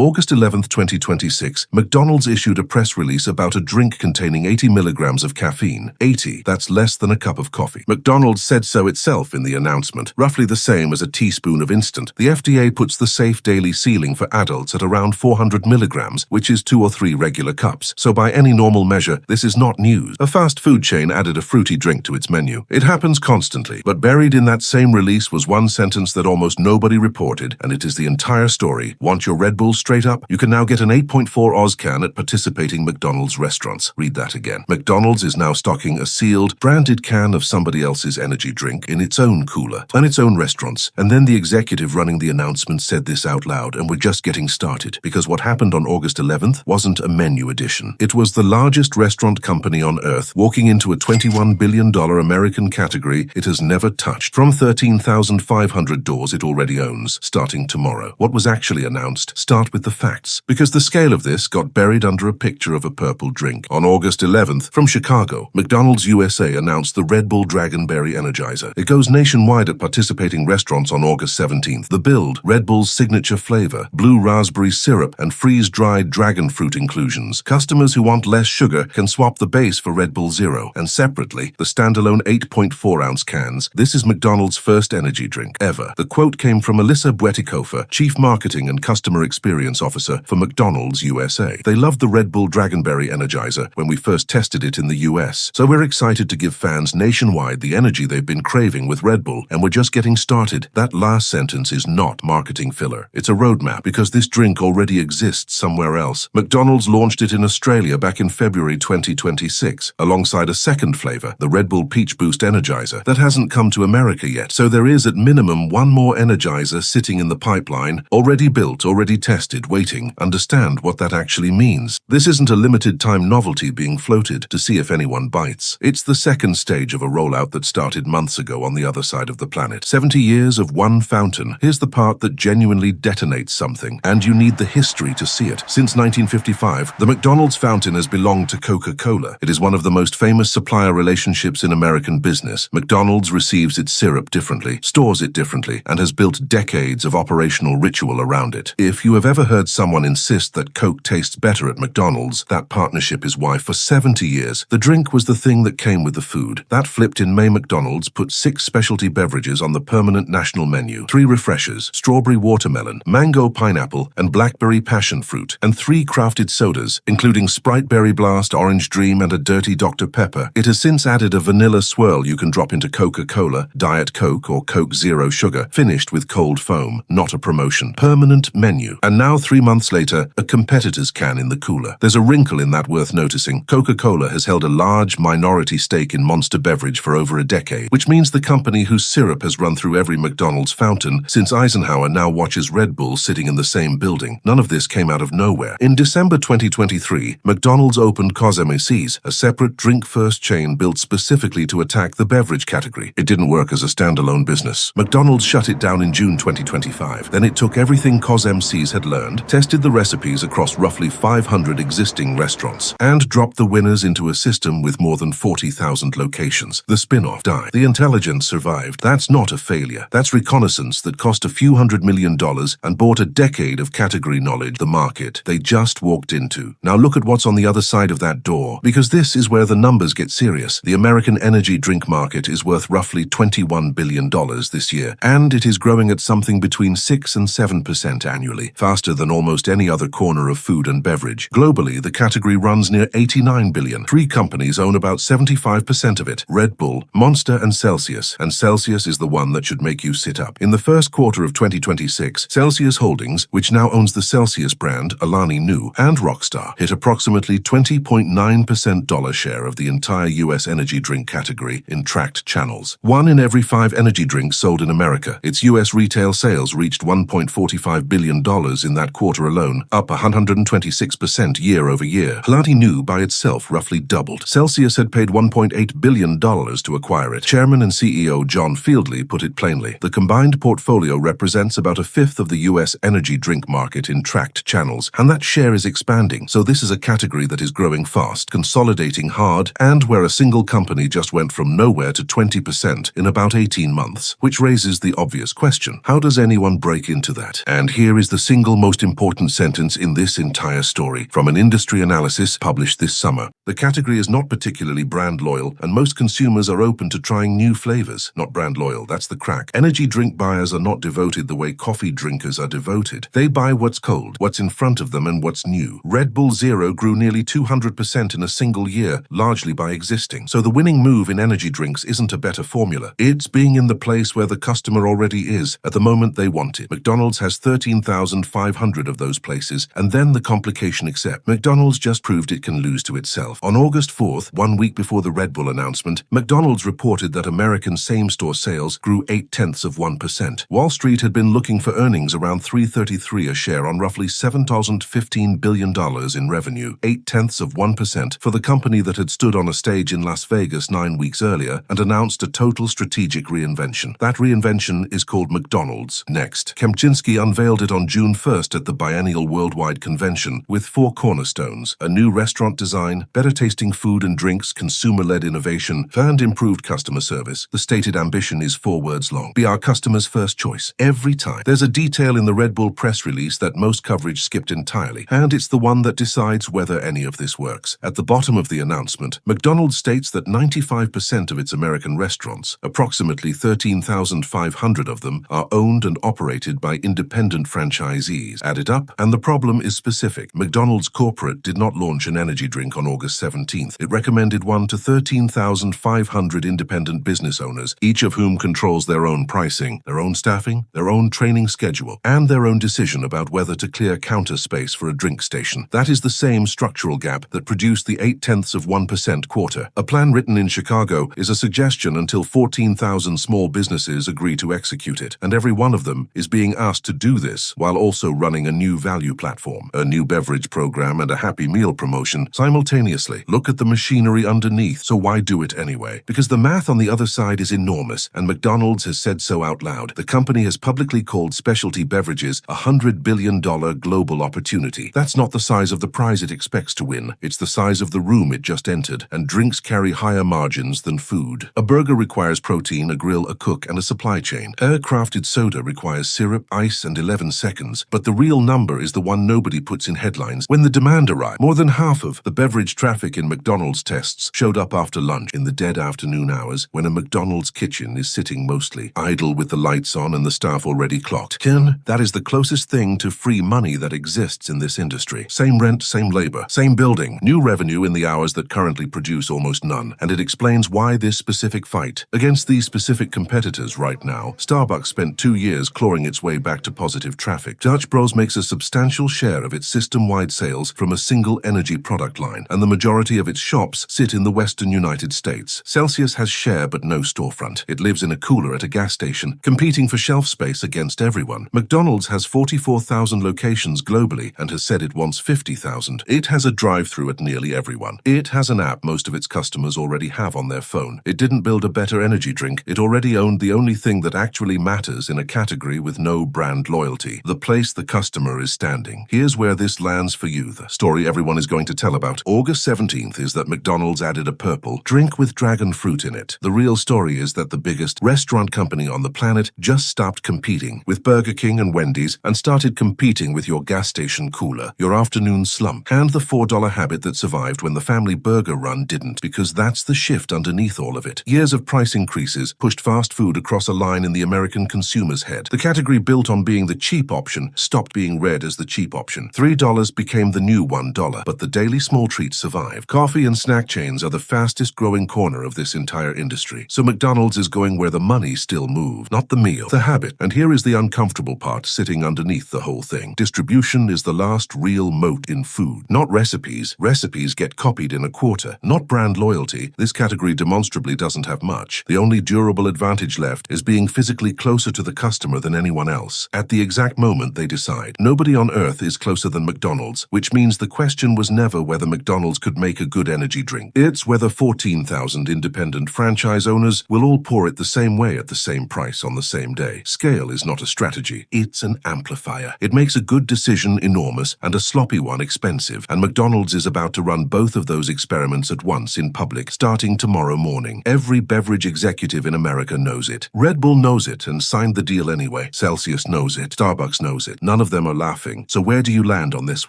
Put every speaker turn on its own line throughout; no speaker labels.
August 11, 2026, McDonald's issued a press release about a drink containing 80 milligrams of caffeine. 80, that's less than a cup of coffee. McDonald's said so itself in the announcement, roughly the same as a teaspoon of instant. The FDA puts the safe daily ceiling for adults at around 400 milligrams, which is 2 or 3 regular cups. So by any normal measure, this is not news. A fast food chain added a fruity drink to its menu. It happens constantly, but buried in that same release was one sentence that almost nobody reported, and it is the entire story. Want your Red Bull straight up? You can now get an 8.4 Oz can at participating McDonald's restaurants. Read that again. McDonald's is now stocking a sealed, branded can of somebody else's energy drink in its own cooler and its own restaurants. And then the executive running the announcement said this out loud, and we're just getting started, because what happened on August 11th wasn't a menu addition. It was the largest restaurant company on earth walking into a $21 billion American category it has never touched, from 13,500 doors it already owns, starting tomorrow. What was actually announced? Start with the facts, because the scale of this got buried under a picture of a purple drink. On August 11th, from Chicago, McDonald's USA announced the Red Bull Dragonberry Energizer. It goes nationwide at participating restaurants on August 17th. The build, Red Bull's signature flavor, blue raspberry syrup, and freeze-dried dragon fruit inclusions. Customers who want less sugar can swap the base for Red Bull Zero, and separately, the standalone 8.4-ounce cans. This is McDonald's first energy drink ever. The quote came from Alyssa Buetikofer, Chief Marketing and Customer Experience Officer for McDonald's USA. They loved the Red Bull Dragonberry Energizer when we first tested it in the US, so we're excited to give fans nationwide the energy they've been craving with Red Bull, and we're just getting started. That last sentence is not marketing filler. It's a roadmap, because this drink already exists somewhere else. McDonald's launched it in Australia back in February 2026, alongside a second flavor, the Red Bull Peach Boost Energizer, that hasn't come to America yet. So there is at minimum one more Energizer sitting in the pipeline, already built, already tested, waiting. Understand what that actually means. This isn't a limited time novelty being floated to see if anyone bites. It's the second stage of a rollout that started months ago on the other side of the planet. 70 years of one fountain. Here's the part that genuinely detonates something, and you need the history to see it. Since 1955, the McDonald's fountain has belonged to Coca-Cola. It is one of the most famous supplier relationships in American business. McDonald's receives its syrup differently, stores it differently, and has built decades of operational ritual around it. If you have ever heard someone insist that Coke tastes better at McDonald's, that partnership is why for 70 years, the drink was the thing that came with the food. That flipped in May. McDonald's put 6 specialty beverages on the permanent national menu, 3 refreshers, strawberry watermelon, mango pineapple, and blackberry passion fruit, and 3 crafted sodas, including Sprite Berry Blast, Orange Dream, and a Dirty Dr. Pepper. It has since added a vanilla swirl you can drop into Coca-Cola, Diet Coke, or Coke Zero Sugar, finished with cold foam. Not a promotion. Permanent menu. And now 3 months later, a competitor's can in the cooler. There's a wrinkle in that worth noticing. Coca-Cola has held a large minority stake in Monster Beverage for over a decade, which means the company whose syrup has run through every McDonald's fountain since Eisenhower now watches Red Bull sitting in the same building. None of this came out of nowhere. In December 2023, McDonald's opened CosMc's, a separate drink-first chain built specifically to attack the beverage category. It didn't work as a standalone business. McDonald's shut it down in June 2025. Then it took everything CosMc's had learned, tested the recipes across roughly 500 existing restaurants, and dropped the winners into a system with more than 40,000 locations. The spin-off died. The intelligence survived. That's not a failure. That's reconnaissance that cost a few $100 million and bought a decade of category knowledge, the market they just walked into. Now look at what's on the other side of that door, because this is where the numbers get serious. The American energy drink market is worth roughly $21 billion this year, and it is growing at something between 6 and 7% annually, faster than almost any other corner of food and beverage. Globally, the category runs near $89 billion. 3 companies own about 75% of it: Red Bull, Monster, and Celsius. And Celsius is the one that should make you sit up. In the first quarter of 2026, Celsius Holdings, which now owns the Celsius brand, Alani Nu, and Rockstar, hit approximately 20.9% dollar share of the entire U.S. energy drink category in tracked channels. 1 in every 5 energy drinks sold in America. Its U.S. retail sales reached $1.45 billion in that quarter alone, up 126% year over year. Alani Nu by itself roughly doubled. Celsius had paid $1.8 billion to acquire it. Chairman and CEO John Fieldly put it plainly: the combined portfolio represents about a fifth of the U.S. energy drink market in tracked channels, and that share is expanding. So this is a category that is growing fast, consolidating hard, and where a single company just went from nowhere to 20% in about 18 months, which raises the obvious question: how does anyone break into that? And here is the single most most important sentence in this entire story, from an industry analysis published this summer. The category is not particularly brand loyal, and most consumers are open to trying new flavors. Not brand loyal, that's the crack. Energy drink buyers are not devoted the way coffee drinkers are devoted. They buy what's cold, what's in front of them, and what's new. Red Bull Zero grew nearly 200% in a single year, largely by existing. So the winning move in energy drinks isn't a better formula. It's being in the place where the customer already is, at the moment they want it. McDonald's has 13,500 of those places, and then the complication except McDonald's just proved it can lose to itself. On August 4th, 1 week before the Red Bull announcement, McDonald's reported that American same-store sales grew 0.8%. Wall Street had been looking for earnings around $3.33 a share on roughly $7,015 billion in revenue, 0.8% for the company that had stood on a stage in Las Vegas 9 weeks earlier and announced a total strategic reinvention. That reinvention is called McDonald's Next. Kempczynski unveiled it on June 1st at the biennial worldwide convention with 4 cornerstones: a new restaurant design, better tasting food and drinks, consumer-led innovation, and improved customer service. The stated ambition is 4 words long: be our customers' first choice, every time. There's a detail in the Red Bull press release that most coverage skipped entirely, and it's the one that decides whether any of this works. At the bottom of the announcement, McDonald's states that 95% of its American restaurants, approximately 13,500 of them, are owned and operated by independent franchisees. Add it up, and the problem is specific. McDonald's corporate did not launch an energy drink on August 17th. It recommended one to 13,500 independent business owners, each of whom controls their own pricing, their own staffing, their own training schedule, and their own decision about whether to clear counter space for a drink station. That is the same structural gap that produced the 0.8% quarter. A plan written in Chicago is a suggestion until 14,000 small businesses agree to execute it, and every one of them is being asked to do this while also running a new value platform, a new beverage program, and a Happy Meal promotion simultaneously. Look at the machinery underneath, so why do it anyway? Because the math on the other side is enormous, and McDonald's has said so out loud. The company has publicly called specialty beverages a $100 billion global opportunity. That's not the size of the prize it expects to win. It's the size of the room it just entered, and drinks carry higher margins than food. A burger requires protein, a grill, a cook, and a supply chain. Air-crafted soda requires syrup, ice, and 11 seconds, but the real number is the one nobody puts in headlines. When the demand arrived, more than half of the beverage traffic in McDonald's tests showed up after lunch, in the dead afternoon hours, when a McDonald's kitchen is sitting mostly idle with the lights on and the staff already clocked. Ken, that is the closest thing to free money that exists in this industry. Same rent, same labor, same building, new revenue in the hours that currently produce almost none. And it explains why this specific fight against these specific competitors right now. Starbucks spent 2 years clawing its way back to positive traffic. Dutch Bros makes a substantial share of its system-wide sales from a single energy product line, and the majority of its shops sit in the western United States. Celsius has share but no storefront. It lives in a cooler at a gas station, competing for shelf space against everyone. McDonald's has 44,000 locations globally and has said it wants 50,000. It has a drive-through at nearly everyone. It has an app most of its customers already have on their phone. It didn't build a better energy drink. It already owned the only thing that actually matters in a category with no brand loyalty: the place the customer is standing. Here's where this lands for you, the story everyone is going to tell about. August 17th is that McDonald's added a purple drink with dragon fruit in it. The real story is that the biggest restaurant company on the planet just stopped competing with Burger King and Wendy's and started competing with your gas station cooler, your afternoon slump, and the $4 habit that survived when the family burger run didn't, because that's the shift underneath all of it. Years of price increases pushed fast food across a line in the American consumer's head. The category built on being the cheap option stopped being read as the cheap option. $3 became the new $1, but the daily small treats survived. Coffee and snack chains are the fastest growing corner of this entire industry. So McDonald's is going where the money still moves, not the meal, the habit. And here is the uncomfortable part sitting underneath the whole thing. Distribution is the last real moat in food, not recipes. Recipes get copied in a quarter, not brand loyalty. This category demonstrably doesn't have much. The only durable advantage left is being physically closer to the customer than anyone else. At the exact moment they decide. Nobody on earth is closer than McDonald's, which means the question was never whether McDonald's could make a good energy drink. It's whether 14,000 independent franchise owners will all pour it the same way at the same price on the same day. Scale is not a strategy. It's an amplifier. It makes a good decision enormous and a sloppy one expensive, and McDonald's is about to run both of those experiments at once in public starting tomorrow morning. Every beverage executive in America knows it. Red Bull knows it and signed the deal anyway. Celsius knows it. Starbucks knows it. None None of them are laughing. So where do you land on this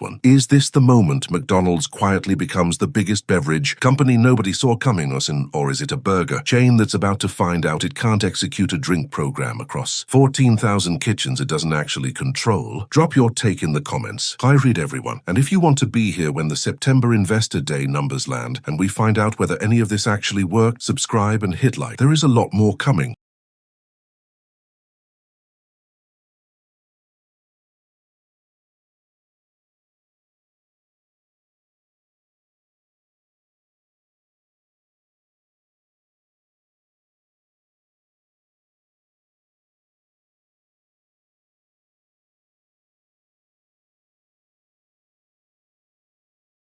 one? Is this the moment McDonald's quietly becomes the biggest beverage company nobody saw coming, or is it a burger chain that's about to find out it can't execute a drink program across 14,000 kitchens it doesn't actually control? Drop your take in the comments. I read everyone. And if you want to be here when the September Investor Day numbers land and we find out whether any of this actually worked, subscribe and hit like. There is a lot more coming.